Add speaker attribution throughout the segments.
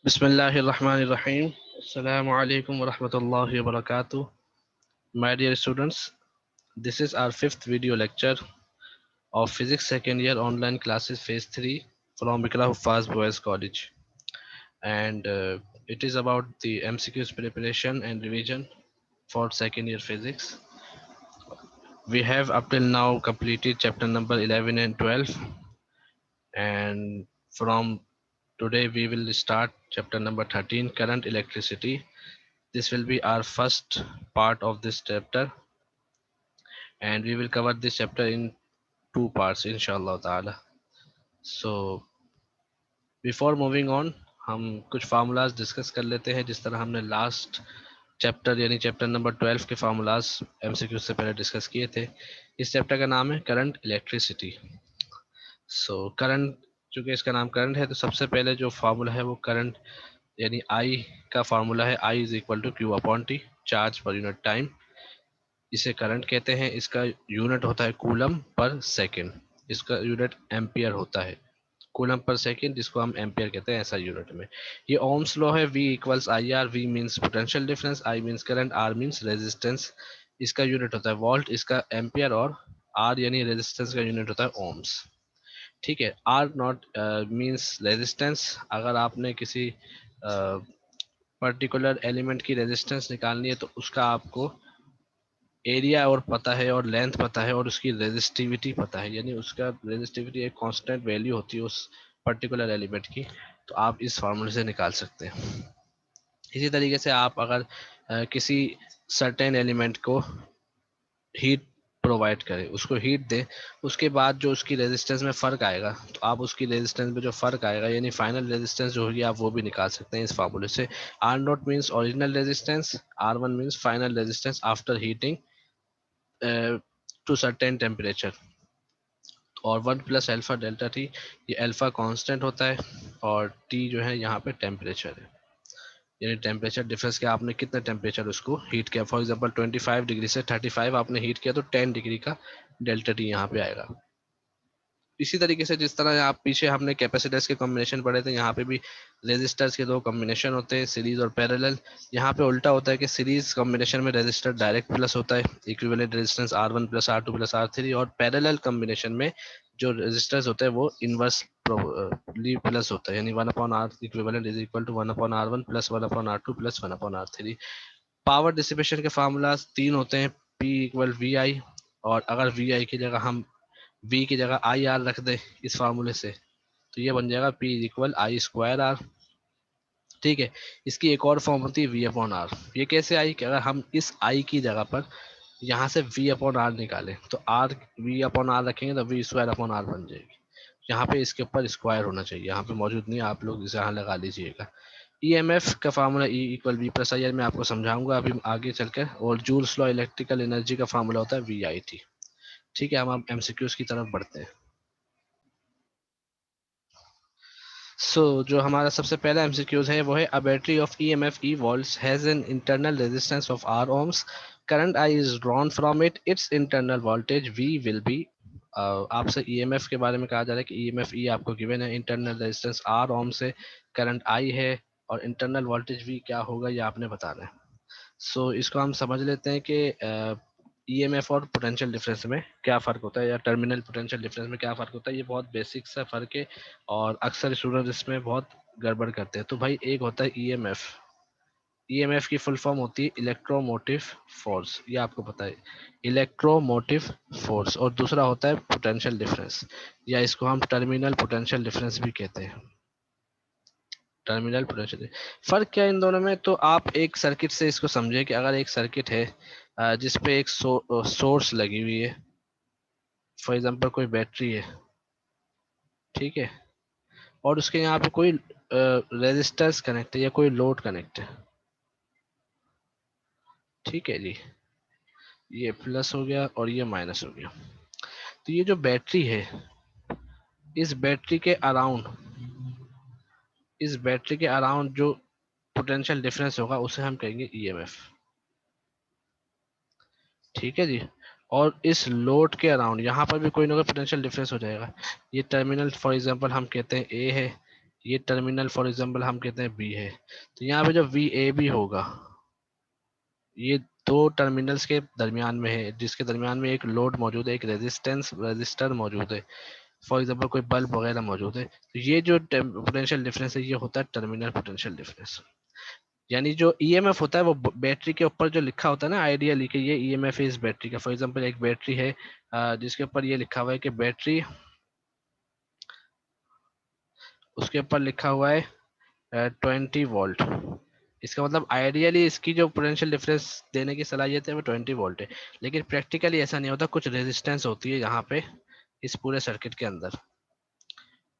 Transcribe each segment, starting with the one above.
Speaker 1: Bismillahirrahmanirrahim. Assalamu alaikum wa rahmatullahi wa barakatuh. My dear students, this is our fifth video lecture of Physics second year online classes phase 3 from Bikra Huffaz Boys College. And it is about the MCQs preparation and revision for second year physics. We have up till now completed chapter number 11 and 12, and from today we will start chapter number 13, current electricity. This will be our first part of this chapter, and we will cover this chapter in two parts inshallah ta'ala. So before moving on, हम कुछ formulas discuss कर लेते हैं जिस तरह हमने last chapter यानी chapter number 12 के फार्मूलाज एमसीक्यू से पहले डिस्कस किए थे। इस चैप्टर का नाम है करंट इलेक्ट्रिसिटी। सो करंट, चूंकि इसका नाम करंट है तो सबसे पहले जो फार्मूला है वो करंट यानी आई का फार्मूला है, I is equal to Q upon T, charge पर यूनिट टाइम। इसे करंट कहते हैं। इसका यूनिट होता है कूलम पर सेकंड, इसका यूनिट एम्पियर होता है। कूलम पर सेकंड जिसको हम एम्पियर कहते हैं ऐसा यूनिट में। ये ओम्स लॉ है। V equals I R, V means potential difference, I means current, R means resistance. इसका यूनिट होता है वोल्ट, इसका एम्पियर, और आर यानी रेजिस्टेंस का यूनिट होता है ओम्स। ठीक है। R naught means resistance. अगर आपने किसी पर्टिकुलर एलिमेंट की रेजिस्टेंस निकालनी है तो उसका आपको एरिया और पता है और लेंथ पता है और उसकी रेजिस्टिविटी पता है, यानी उसका रेजिस्टिविटी एक कांस्टेंट वैल्यू होती है उस पर्टिकुलर एलिमेंट की, तो आप इस फार्मूले से निकाल सकते हैं। इसी तरीके से आप अगर किसी सर्टेन एलिमेंट को हीट प्रोवाइड करें, उसको हीट दें, उसके बाद जो उसकी रेजिस्टेंस में फ़र्क आएगा तो आप उसकी रेजिस्टेंस में जो फ़र्क आएगा यानी फाइनल रेजिस्टेंस जो होगी आप वो भी निकाल सकते हैं इस फार्मूले से। R naught means original resistance, R one means final resistance after heating to certain temperature, और 1 प्लस अल्फा डेल्टा टी, ये अल्फा कांस्टेंट होता है और टी जो है यहाँ पे टेम्परेचर है, यानी टेम्परेचर डिफरेंस के आपने कितना टेम्परेचर उसको हीट किया। फॉर एग्जांपल 25 डिग्री से 35 आपने हीट किया तो 10 डिग्री का डेल्टा टी यहाँ पे आएगा। इसी तरीके से जिस तरह आप पीछे हमने कैपेसिटर्स के कॉम्बिनेशन पढ़े थे, यहाँ पे भी रेजिस्टर्स के दो कॉम्बिनेशन होते हैं, सीरीज और पैरेलल। यहाँ पे उल्टा होता है कि सीरीज कॉम्बिनेशन में रेजिस्टर डायरेक्ट प्लस होता है, equivalent resistance R1 plus R2 plus R3, और पैरेलल कॉम्बिनेशन में जो रेजिस्टर्स होते हैं वो इनवर्स प्लस होता है, यानी 1/R equivalent is equal to 1/R1 plus 1/R2 plus 1/R3। Power dissipation के फार्मूला तीन होते हैं, P इक्वल वी आई, और अगर वी आई की जगह हम V की जगह आई आर रख दे इस फार्मूले से तो ये बन जाएगा P equal I square R. ठीक है। इसकी एक और फॉर्म होती है V अपॉन आर। ये कैसे आई कि अगर हम इस I की जगह पर यहाँ से V अपॉन आर निकालें तो आर V अपॉन आर रखेंगे तो V स्क्वायर अपॉन आर बन जाएगी। यहाँ पे इसके ऊपर स्क्वायर होना चाहिए, यहाँ पे मौजूद नहीं है, आप लोग इसे यहाँ लगा लीजिएगा। EMF का formula E equal V plus I R मैं आपको समझाऊंगा अभी आगे चलकर, और जूल्स लॉ इलेक्ट्रिकल एनर्जी का फार्मूला होता है VIT। ठीक है, हम अब MCQs की तरफ बढ़ते हैं। जो हमारा सबसे पहला एमसीक्यूज है वो है, a battery of EMF E volts has an internal resistance of R ohms, current I is drawn from it, its internal voltage V will be. आपसे ईएमएफ के बारे में कहा जा रहा है कि ईएमएफ ई आपको गिवन है, इंटरनल रेजिस्टेंस आर ओम से, करंट आई है, और इंटरनल वोल्टेज वी क्या होगा ये आपने बताना है। इसको हम समझ लेते हैं कि ईएमएफ और पोटेंशियल डिफरेंस में क्या फ़र्क होता है, या टर्मिनल पोटेंशियल डिफरेंस में क्या फ़र्क होता है। ये बहुत बेसिक सा फ़र्क है और अक्सर स्टूडेंट इसमें बहुत गड़बड़ करते हैं। तो भाई एक होता है ईएमएफ, ईएमएफ की फुल फॉर्म होती है इलेक्ट्रोमोटिव फोर्स, ये आपको पता है, इलेक्ट्रोमोटिव फोर्स। और दूसरा होता है पोटेंशियल डिफरेंस, या इसको हम टर्मिनल पोटेंशियल डिफरेंस भी कहते हैं। टर्मिनल पोटेंशियल फर्क क्या है इन दोनों में, तो आप एक सर्किट से इसको समझे कि अगर एक सर्किट है जिसपे एक सोर्स लगी हुई है, फॉर एग्जांपल कोई बैटरी है, ठीक है, और उसके यहाँ पे कोई रेजिस्टर्स कनेक्ट है या कोई लोड कनेक्ट है, ठीक है जी, ये प्लस हो गया और ये माइनस हो गया। तो ये जो बैटरी है, इस बैटरी के अराउंड, इस बैटरी के अराउंड जो पोटेंशियल डिफरेंस होगा उसे हम कहेंगे ईएमएफ, ठीक है जी। और इस लोड के अराउंड यहाँ पर भी कोई ना कोई पोटेंशियल डिफरेंस हो जाएगा। ये टर्मिनल फॉर एग्जांपल हम कहते हैं ए है, ये टर्मिनल फॉर एग्जांपल हम कहते हैं बी है, तो यहाँ पे जो वी ए बी होगा ये दो टर्मिनल्स के दरमियान में है, जिसके दरमियान में एक लोड मौजूद है, एक रजिस्टर मौजूद है, फॉर एग्जांपल कोई बल्ब वगैरह मौजूद है, तो ये जो पोटेंशियल डिफरेंस है ये होता है टर्मिनल पोटेंशियल डिफरेंस। यानी जो ईएमएफ होता है वो बैटरी के ऊपर जो लिखा होता है ना आइडियली कि ये ईएमएफ इस बैटरी का, फॉर एग्जांपल एक बैटरी है जिसके ऊपर ये लिखा हुआ है कि बैटरी, उसके ऊपर लिखा हुआ है 20 वोल्ट, इसका मतलब आइडियली इसकी जो पोटेंशियल डिफरेंस देने की सलाहियत है वो 20 वोल्ट है, लेकिन प्रैक्टिकली ऐसा नहीं होता, कुछ रेजिस्टेंस होती है यहाँ पे इस पूरे सर्किट के अंदर।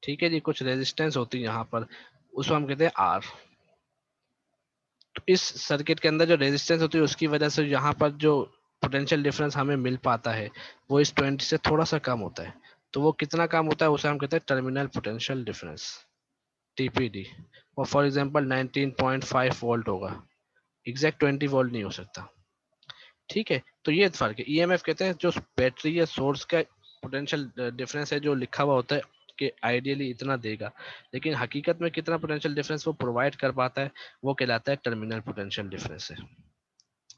Speaker 1: ठीक है जी, कुछ रेजिस्टेंस होती है यहाँ पर, उसको हम कहते हैं आर। तो इस सर्किट के अंदर जो रेजिस्टेंस होती है उसकी वजह से यहाँ पर जो पोटेंशियल डिफरेंस हमें मिल पाता है वो इस 20 से थोड़ा सा कम होता है। तो वो कितना कम होता है उसे हम कहते हैं टर्मिनल पोटेंशियल डिफरेंस, टीपीडी। और फॉर एग्जांपल 19.5 वोल्ट होगा, एग्जैक्ट 20 वोल्ट नहीं हो सकता। ठीक है, तो ये फर्क है। ईएमएफ कहते हैं जो बैटरी या सोर्स का पोटेंशियल डिफरेंस है जो लिखा हुआ होता है कि आइडियली इतना देगा, लेकिन हकीकत में कितना पोटेंशियल डिफरेंस वो प्रोवाइड कर पाता है वो कहलाता है टर्मिनल पोटेंशियल डिफरेंस है।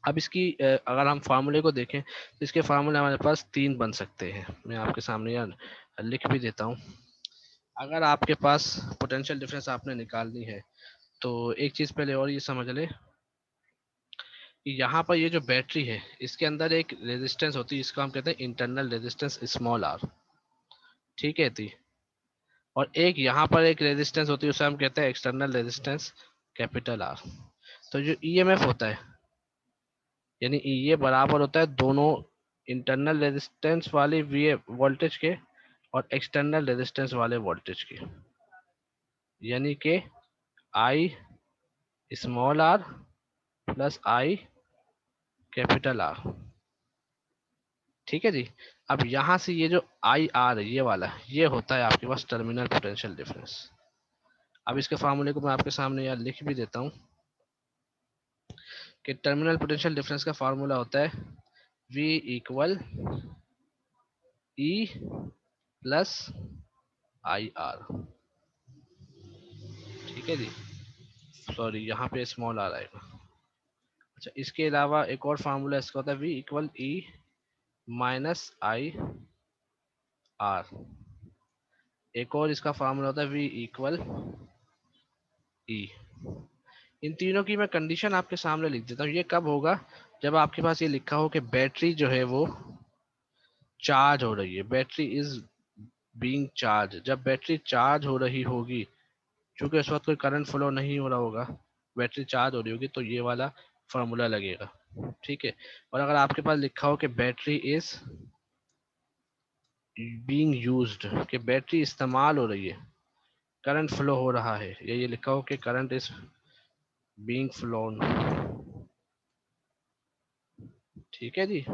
Speaker 1: अब इसकी अगर हम फार्मूले को देखें तो इसके फार्मूले हमारे पास तीन बन सकते हैं, मैं आपके सामने यार लिख भी देता हूँ। अगर आपके पास पोटेंशियल डिफरेंस आपने निकालनी है तो एक चीज पहले और ये समझ ले कि यहाँ पर ये जो बैटरी है इसके अंदर एक रेजिस्टेंस होती है, इसको हम कहते हैं इंटरनल रेजिस्टेंस स्मॉल आर। ठीक है थी, और एक यहाँ पर एक रेजिस्टेंस होती है उसे हम कहते हैं एक्सटर्नल रेजिस्टेंस कैपिटल आर। तो जो ईएमएफ होता है यानी ये बराबर होता है दोनों इंटरनल रेजिस्टेंस वाले वी वोल्टेज के और एक्सटर्नल रेजिस्टेंस वाले वोल्टेज के, यानी कि I small R plus I capital R. ठीक है जी, अब यहाँ से ये जो आई आर है ये वाला ये होता है आपके पास टर्मिनल पोटेंशियल डिफरेंस। अब इसके फार्मूले को मैं आपके सामने यार लिख भी देता हूँ कि टर्मिनल पोटेंशियल डिफरेंस का फार्मूला होता है V इक्वल ई प्लस आई आर। ठीक है जी, सॉरी यहाँ पे स्मॉल आर आएगा। अच्छा, इसके अलावा एक और फार्मूला इसका होता है V equal E minus I are. एक और इसका फार्मूला होता है V इक्वल ई। इन तीनों की मैं कंडीशन आपके सामने लिख देता हूँ। ये कब होगा जब आपके पास ये लिखा हो कि बैटरी जो है वो चार्ज हो रही है, बैटरी इज बीइंग चार्ज। जब बैटरी चार्ज हो रही होगी, क्योंकि उस वक्त कोई करंट फ्लो नहीं हो रहा होगा, बैटरी चार्ज हो रही होगी, तो ये वाला फॉर्मूला लगेगा। ठीक है, और अगर आपके पास लिखा हो कि बैटरी इज बीइंग यूज्ड, कि बैटरी इस्तेमाल हो रही है, करंट फ्लो हो रहा है, या ये लिखा हो कि करंट इज बीइंग फ्लोन। ठीक है जी,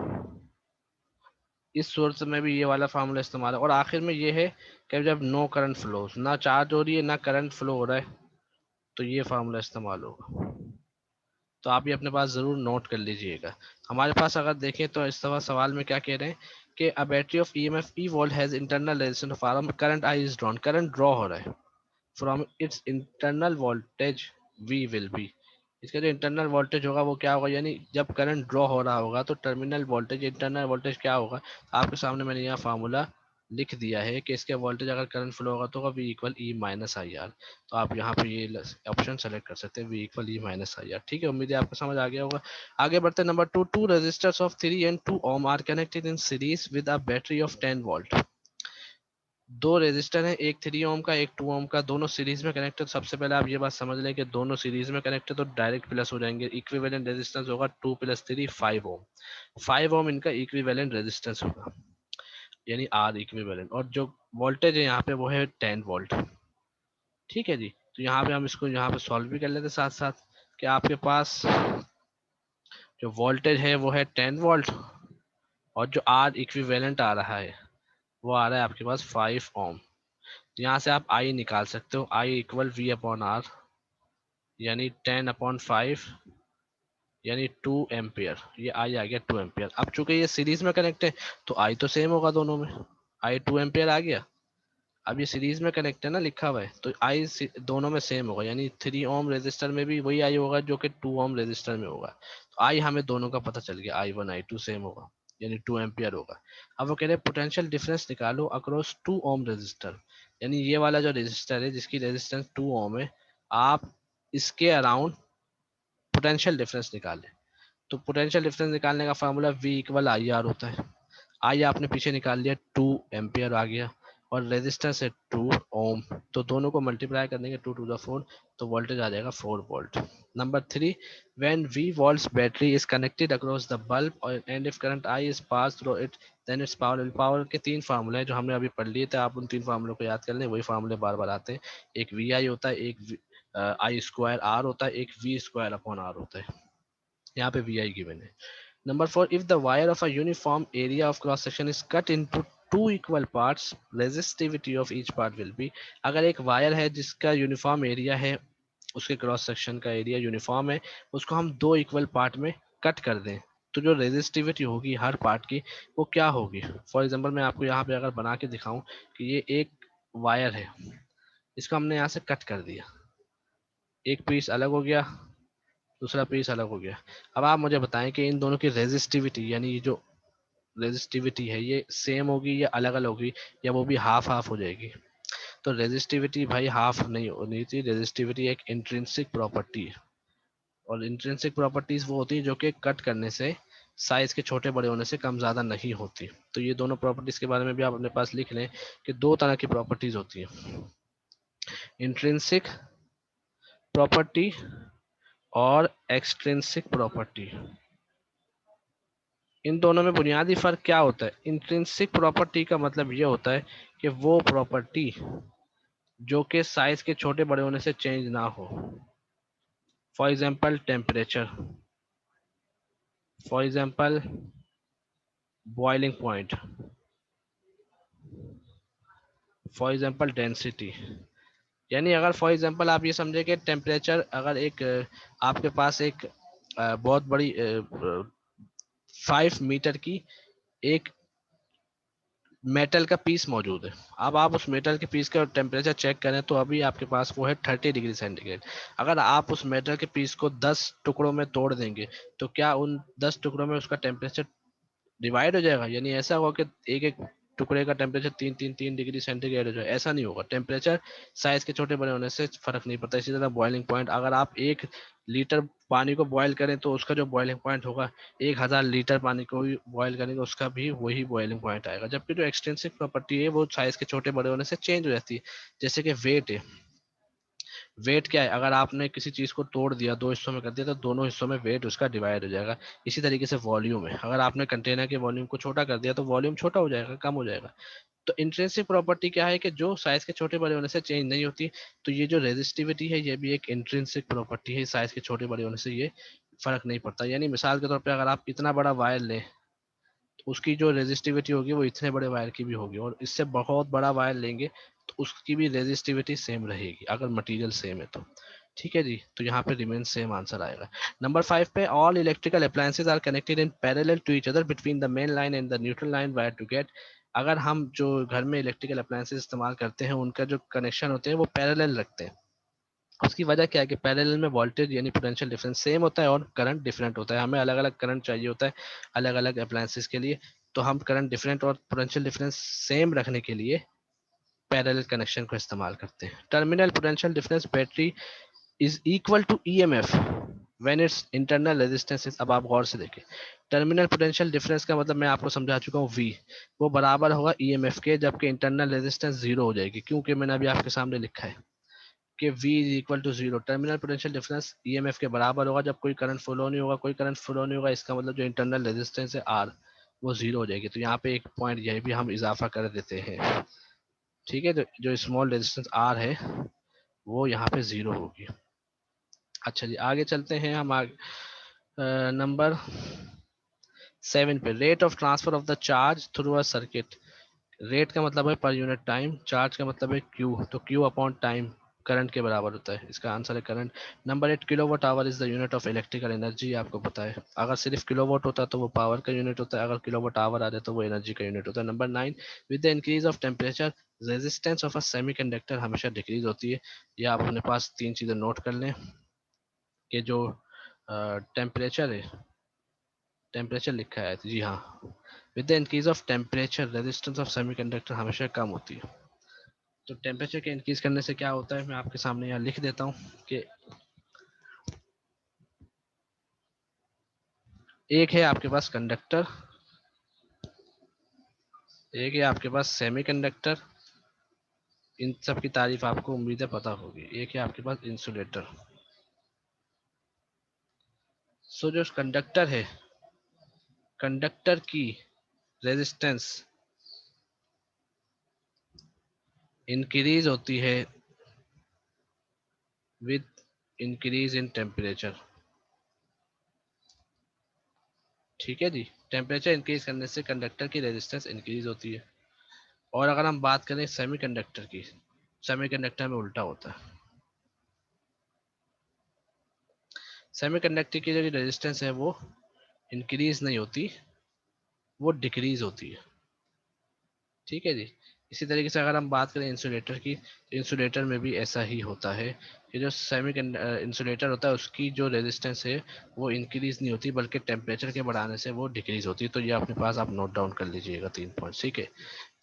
Speaker 1: इस सोर्स में भी ये वाला फार्मूला इस्तेमाल है। और आखिर में ये है कि जब नो करंट फ्लो, ना चार्ज हो रही है ना करंट फ्लो हो रहा है, तो ये फार्मूला इस्तेमाल होगा। तो आप ये अपने पास जरूर नोट कर लीजिएगा। हमारे पास अगर देखें तो इस दफा सवाल में क्या कह रहे हैं कि अ battery of EMF E volt has internal resistance for current I is drawn, current draw हो रहा है from its internal voltage V will B. इसका जो इंटरनल वोल्टेज होगा वो क्या होगा, यानी जब करंट ड्रॉ हो रहा होगा तो टर्मिनल वोल्टेज इंटरनल वोल्टेज क्या होगा। आपके सामने मैंने यहाँ फार्मूला लिख दिया है कि इसके वोल्टेज अगर करंट फ्लो होगा तो होगा V equal E minus I R. तो आप यहाँ पे ये ऑप्शन सेलेक्ट कर सकते हैं, V equal E minus I R. ठीक है, उम्मीद है आपको समझ आ गया होगा। आगे बढ़ते हैं number two, two resistors of 3 and 2 ohm are connected in series with a battery of 10 volt. दो रेजिस्टर है, एक 3 ओम का एक 2 ओम का, दोनों सीरीज में कनेक्टेड। सबसे पहले आप ये बात समझ लें कि दोनों सीरीज में कनेक्टेड तो डायरेक्ट प्लस हो जाएंगे। इक्विवेलेंट रेजिस्टेंस होगा 2 + 3 5 ओम। 5 ओम इनका इक्विवेलेंट रेजिस्टेंस होगा, यानी आर इक्विवेलेंट। और जो वोल्टेज है यहाँ पे वो है 10 वोल्ट। ठीक है जी, तो यहाँ पे हम इसको यहाँ पे सॉल्व भी कर लेते साथ साथ कि आपके पास जो वोल्टेज है वो है 10 वोल्ट, और जो आर इक्विवेलेंट आ रहा है वो आ रहा है आपके पास 5 ओम। यहाँ से आप आई निकाल सकते हो, I equal we upon are, यानी 10/5, यानी 2 एम्पियर। ये आई आ गया 2 एम्पियर। अब चूंकि ये सीरीज में कनेक्ट है तो आई तो सेम होगा दोनों में, आई 2 एम्पियर आ गया। अब ये सीरीज में कनेक्ट है ना लिखा हुआ है, तो आई दोनों में सेम होगा, यानी 3 ओम रेजिस्टर में भी वही आई होगा जो कि 2 ओम रेजिस्टर में होगा। तो आई हमें दोनों का पता चल गया, I1 I2 सेम होगा, यानी 2 एम्पियर होगा। अब वो कह रहे हैं पोटेंशियल डिफरेंस निकालो अक्रॉस 2 ओम रेजिस्टर, यानी ये वाला जो रेजिस्टर है जिसकी रेजिस्टेंस 2 ओम है, आप इसके अराउंड पोटेंशियल डिफरेंस निकालें। तो पोटेंशियल डिफरेंस निकालने का formula V equal I R होता है। आई आपने पीछे निकाल लिया, 2 एम्पियर आ गया, और रेजिस्टेंस है 2 ओम, तो दोनों को मल्टीप्लाई कर देंगे 2 टू द 4, तो वोल्टेज आ जाएगा 4 volt. Number 3, when V volts battery is connected across the bulb and if current I is pass through it then its power. Power के 3 फार्मूले हैं जो हमने अभी पढ़ लिए थे, आप उन 3 फार्मूलों को याद कर लें, वही फार्मूले बार बार आते हैं। एक VI होता है, एक आई स्क्वायर आर होता है, एक V स्क्वायर अपॉन आर होता है। यहाँ पे VI गिवन है। Number 4, if the wire of a uniform area of cross section is cut into two equal parts, resistivity of each part will be। अगर एक वायर है जिसका यूनिफॉर्म एरिया है, उसके क्रॉस सेक्शन का एरिया यूनिफॉर्म है, उसको हम 2 इक्वल पार्ट में कट कर दें, तो जो रेजिस्टिविटी होगी हर पार्ट की वो क्या होगी। फॉर एग्जांपल मैं आपको यहाँ पे अगर बना के दिखाऊं कि ये एक वायर है, इसको हमने यहाँ से कट कर दिया, एक पीस अलग हो गया, दूसरा पीस अलग हो गया। अब आप मुझे बताएं कि इन दोनों की रेजिस्टिविटी, यानी ये जो रेजिस्टिविटी है ये सेम होगी या अलग अलग होगी, या वो भी हाफ हाफ हो जाएगी। तो रेजिस्टिविटी भाई हाफ नहीं होनी थी, रेजिस्टिविटी एक इंट्रिंसिक प्रॉपर्टी है, और इंट्रिंसिक प्रॉपर्टीज वो होती है जो कि कट करने से साइज के छोटे बड़े होने से कम ज्यादा नहीं होती। तो ये दोनों प्रॉपर्टीज के बारे में भी आप अपने पास लिख लें कि 2 तरह की प्रॉपर्टीज होती है, इंट्रिंसिक प्रॉपर्टी और एक्सट्रिंसिक प्रॉपर्टी। इन दोनों में बुनियादी फर्क क्या होता है। इंट्रिंसिक प्रॉपर्टी का मतलब ये होता है कि वो प्रॉपर्टी जो कि साइज के छोटे बड़े होने से चेंज ना हो। For example temperature, for example boiling point, for example density. यानी अगर फॉर एग्जांपल आप ये समझे कि टेम्परेचर, अगर एक आपके पास एक बहुत बड़ी 5 मीटर की एक मेटल का पीस मौजूद है। अब आप उस मेटल के पीस का टेम्परेचर चेक करें तो अभी आपके पास वो है 30 डिग्री सेंटीग्रेड। अगर आप उस मेटल के पीस को 10 टुकड़ों में तोड़ देंगे तो क्या उन 10 टुकड़ों में उसका टेम्परेचर डिवाइड हो जाएगा, यानी ऐसा होगा कि एक एक टुकड़े का टेम्परेचर 3 डिग्री सेंटीग्रेड हो जाए, ऐसा नहीं होगा। टेम्परेचर साइज के छोटे बड़े होने से फर्क नहीं पड़ता। इसी तरह बॉइलिंग पॉइंट, अगर आप 1 लीटर पानी को बॉयल करें तो उसका जो बॉइलिंग पॉइंट होगा, 1000 लीटर पानी को भी बॉयल करेंगे उसका भी वही बॉइलिंग पॉइंट आएगा। जबकि जो एक्सटेंसिव प्रॉपर्टी है वो साइज के छोटे बड़े होने से चेंज हो जाती है। जैसे कि वेट है, वेट क्या है, अगर आपने किसी चीज को तोड़ दिया, 2 हिस्सों में कर दिया, तो दोनों हिस्सों में वेट उसका डिवाइड हो जाएगा। इसी तरीके से वॉल्यूम है, अगर आपने कंटेनर के वॉल्यूम को छोटा कर दिया तो वॉल्यूम छोटा हो जाएगा, कम हो जाएगा। तो इंट्रिंसिक प्रॉपर्टी क्या है कि जो साइज के छोटे बड़े होने से चेंज नहीं होती। तो ये जो रेजिस्टिविटी है ये भी एक इंट्रिंसिक प्रॉपर्टी है, साइज के छोटे बड़े होने से ये फर्क नहीं पड़ता। यानी मिसाल के तौर पे अगर आप इतना बड़ा वायर लें तो उसकी जो रेजिस्टिविटी होगी वो इतने बड़े वायर की भी होगी, और इससे बहुत बड़ा वायर लेंगे तो उसकी भी रेजिस्टिविटी सेम रहेगी अगर मटेरियल सेम है तो। ठीक है जी, तो यहाँ पे रिमेन सेम आंसर आएगा। नंबर 5 पे, all electrical appliances are connected in parallel to each other between the main line and the neutral line wire to get. अगर हम जो घर में इलेक्ट्रिकल अप्लायंसेस इस्तेमाल करते हैं उनका जो कनेक्शन होते हैं वो पैरेलल रखते हैं। उसकी वजह क्या है कि पैरेलल में वोल्टेज यानी पोटेंशियल डिफरेंस सेम होता है और करंट डिफरेंट होता है। हमें अलग अलग करंट चाहिए होता है अलग अलग अप्लायंसेस के लिए, तो हम करंट डिफरेंट और पोटेंशियल डिफरेंस सेम रखने के लिए पैरेलल कनेक्शन को इस्तेमाल करते हैं। Terminal potential difference battery is equal to EMF when its internal resistance is. अब आप गौर से देखें, टर्मिनल पोटेंशियल डिफरेंस का मतलब मैं आपको समझा चुका हूँ, V वो बराबर होगा ईएमएफ के, जबकि इंटरनल रेजिस्टेंस जीरो हो जाएगी, क्योंकि मैंने अभी आपके सामने लिखा है कि V is equal to zero. Terminal potential difference EMF के बराबर होगा जब कोई करंट फ्लो नहीं होगा, कोई करंट फ्लो नहीं होगा, इसका मतलब जो इंटरनल रेजिस्टेंस है R वो जीरो हो जाएगी। तो यहाँ पे एक पॉइंट यही भी हम इजाफा कर देते हैं। ठीक है, तो जो स्मॉल रेजिस्टेंस R है वो यहाँ पे जीरो होगी। अच्छा जी, आगे चलते हैं हम आगे नंबर 7 पे, rate of transfer of the charge through a circuit. Rate का मतलब है पर यूनिट टाइम, चार्ज का मतलब है क्यू, तो क्यू अपॉन टाइम करंट के बराबर होता है। इसका आंसर है current. Number 8, kilowatt hour is the unit of electrical energy. आपको पता है, अगर सिर्फ किलोवाट होता तो वो पावर का यूनिट होता है, अगर किलोवाट आवर आ जाए तो वो एनर्जी का यूनिट होता है। Number 9, with the increase of temperature resistance of a semiconductor हमेशा डिक्रीज होती है। ये आप अपने पास तीन चीजें नोट कर लें कि जो टेम्परेचर है, टेम्परेचर लिखा है जी हाँ, with the increase of temperature resistance of semiconductor हमेशा कम होती है। तो टेम्परेचर के इंक्रीज करने से क्या होता है, मैं आपके सामने यहाँ लिख देता हूँ कि एक है आपके पास कंडक्टर, एक है आपके पास सेमीकंडक्टर, इन सब की तारीफ आपको उम्मीद है पता होगी। एक है आपके पास इंसुलेटर। सो जो कंडक्टर है, कंडक्टर की रेजिस्टेंस इंक्रीज होती है विद इंक्रीज इन टेम्परेचर। ठीक है जी, टेम्परेचर इंक्रीज करने से कंडक्टर की रेजिस्टेंस इंक्रीज होती है। और अगर हम बात करें सेमीकंडक्टर की, सेमीकंडक्टर में उल्टा होता है। सेमीकंडक्टर की जो रेजिस्टेंस है वो इंक्रीज नहीं होती, वो डिक्रीज होती है। ठीक है जी। इसी तरीके से अगर हम बात करें इंसुलेटर की, तो इंसुलेटर में भी ऐसा ही होता है कि जो सेमी इंसुलेटर होता है उसकी जो रेजिस्टेंस है वो इंक्रीज नहीं होती, बल्कि टेम्परेचर के बढ़ाने से वो डिक्रीज होती है। तो ये अपने पास आप नोट डाउन कर लीजिएगा 3 पॉइंट। ठीक है,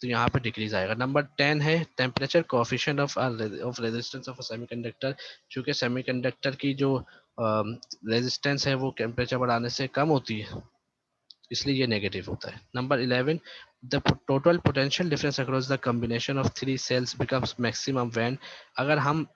Speaker 1: तो यहाँ पे डिक्रीज आएगा। नंबर 10 है temperature coefficient of resistance of semiconductor. चूंकि सेमीकंडक्टर की जो रेजिस्टेंस है वो टेम्परेचर बढ़ाने से कम होती है, इसलिए ये नेगेटिव होता है। Number 11, the total potential difference across the combination of three cells becomes maximum when, अगर हम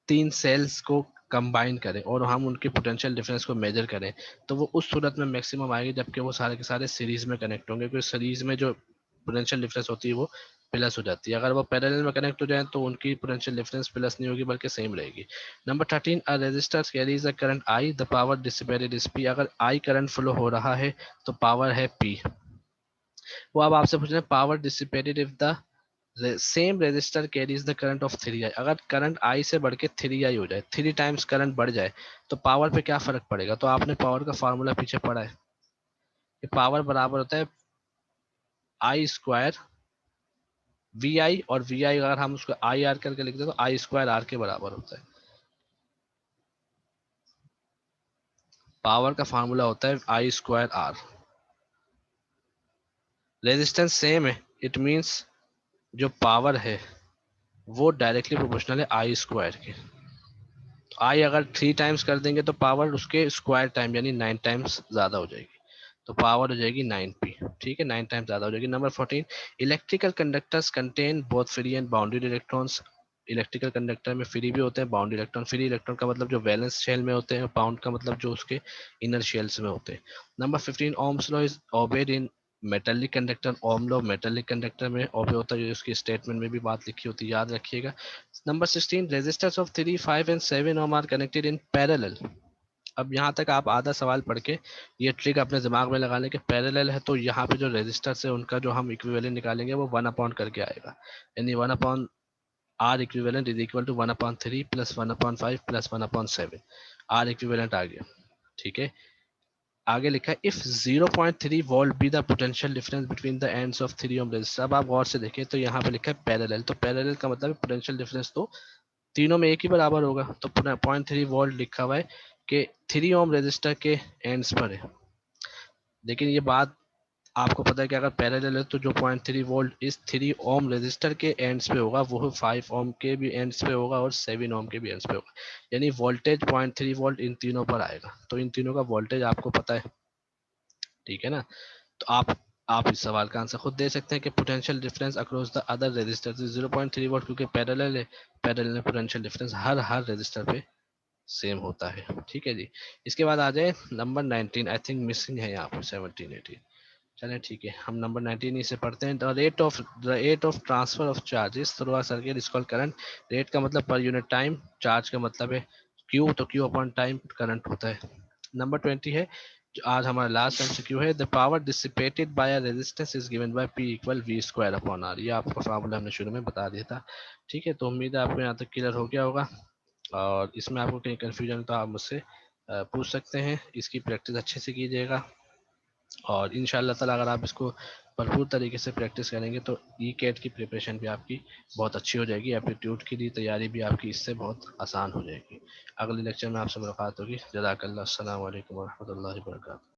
Speaker 1: तीन सेल्स को कंबाइन करें और हम उनके पोटेंशियल डिफरेंस को मेजर करें तो वो उस सूरत में मैक्सिमम आएगी जबकि वो सारे के सारे सीरीज में कनेक्ट होंगे, क्योंकि सीरीज में जो पोटेंशियल डिफरेंस होती है वो प्लस हो जाती है। अगर वो पैरेलल में कनेक्ट हो जाए तो उनकी पोटेंशियल डिफरेंस प्लस नहीं होगी बल्कि सेम रहेगी। Number 13, a resistor carries a current I, the power dissipated is P. अगर आई करंट फ्लो हो रहा है तो पावर है पी। वो अब आपसे पूछ रहे हैं power dissipated if the same resistor carries the current of 3i। अगर करंट आई से बढ़ के 3i हो जाए, 3 टाइम्स करंट बढ़ जाए तो पावर पे क्या फर्क पड़ेगा। तो आपने पावर का फॉर्मूला पीछे पढ़ा है कि पावर बराबर होता है आई स्क्वायर वी आई, और वी आई अगर हम उसको आई आर करके लिखते हैं तो आई स्क्वायर आर के बराबर होता है। पावर का फार्मूला होता है आई स्क्वायर आर। रेजिस्टेंस सेम है, इट मीन्स जो पावर है वो डायरेक्टली प्रोपोर्शनल है आई स्क्वायर के। आई अगर 3 टाइम्स कर देंगे तो पावर उसके स्क्वायर टाइम यानी 9 टाइम्स ज्यादा हो जाएगी, तो पावर हो जाएगी 9p। ठीक है, 9 टाइम्स ज्यादा हो जाएगी। Number 14, electrical conductors contain both free and bounded electrons. Electrical conductor में फ्री भी होते हैं, बाउंड इलेक्ट्रॉन। फ्री इलेक्ट्रॉन का मतलब जो वैलेंस शेल में होते हैं, बाउंड का मतलब जो उसके इनर शेल्स में होते हैं। Number 15, Ohm's law is obeyed in metallic conductor. Ohm law metallic conductor में ओबे होता है, जो उसकी स्टेटमेंट में भी बात लिखी होती है, याद रखिएगा। Number 16, resistors of 3, 5 and 7 ohm are connected in parallel. अब यहाँ तक आप आधा सवाल पढ़ के ये ट्रिक अपने दिमाग में लगा लें कि पैरेलल है तो यहाँ पे जो रेजिस्टर्स है उनका जो हम इक्विवेलेंट निकालेंगे वो 1 अपॉन करके आएगा, यानी 1 upon R equivalent is equal to 1/3 plus 1/5 plus 1/7। R equivalent आ गया। ठीक है, आगे लिखा है if 0.3 volt be the potential difference between the ends of 3 ohm resistor. अब आप गौर से देखें तो यहाँ पे लिखा है पैरेलल, तो पैरेलल का मतलब पोटेंशियल डिफरेंस तो तीनों में एक ही बराबर होगा। तो 0.3 वोल्ट लिखा हुआ है कि 3 ओम रेजिस्टर के एंड्स पर है। लेकिन ये बात आपको पता है कि अगर पैरेलल है तो जो 0.3 वोल्ट इस 3 ओम रेजिस्टर के एंड्स पे होगा वो 5 ओम के भी एंड्स पे होगा और 7 ओम के भी एंड्स पे होगा, यानी वोल्टेज 0.3 वोल्ट इन तीनों पर आएगा। तो इन तीनों का वोल्टेज आपको पता है, ठीक है ना। तो आप इस सवाल का आंसर खुद दे सकते हैं कि potential difference across the other resistor 0.3 volt, क्योंकि पैरेलल है, पैरेलल में पोटेंशियल डिफरेंस हर रेजिस्टर पे सेम होता है। ठीक है जी। इसके बाद आ जाए नंबर 19, आई थिंक मिसिंग है यहाँ पर 17 18। चलें ठीक है, हम नंबर 19 ही से पढ़ते हैं। The rate of transfer of charges through a circuit is called current. Rate का मतलब पर यूनिट टाइम, चार्ज का मतलब है क्यू, तो क्यू अपॉन टाइम करंट होता है। नंबर 20 है आज हमारा लास्ट एमसीक्यू है, the power dissipated by a resistance is given by P equal V square upon R. ये आपका फार्मूला हमने शुरू में बता दिया था। ठीक है, तो उम्मीद है आपको यहाँ तक क्लियर हो गया होगा, और इसमें आपको कहीं कन्फ्यूजन तो आप मुझसे पूछ सकते हैं। इसकी प्रैक्टिस अच्छे से कीजिएगा, और इंशाल्लाह ताला अगर आप इसको भरपूर तरीके से प्रैक्टिस करेंगे तो ई कैट की प्रिपरेशन भी आपकी बहुत अच्छी हो जाएगी, एप्टीट्यूड की तैयारी भी आपकी इससे बहुत आसान हो जाएगी। अगले लेक्चर में आपसे मुलाकात होगी। जज़ाकल्लाह, अस्सलाम वालेकुम वरहमतुल्लाहि वबरकातुहू।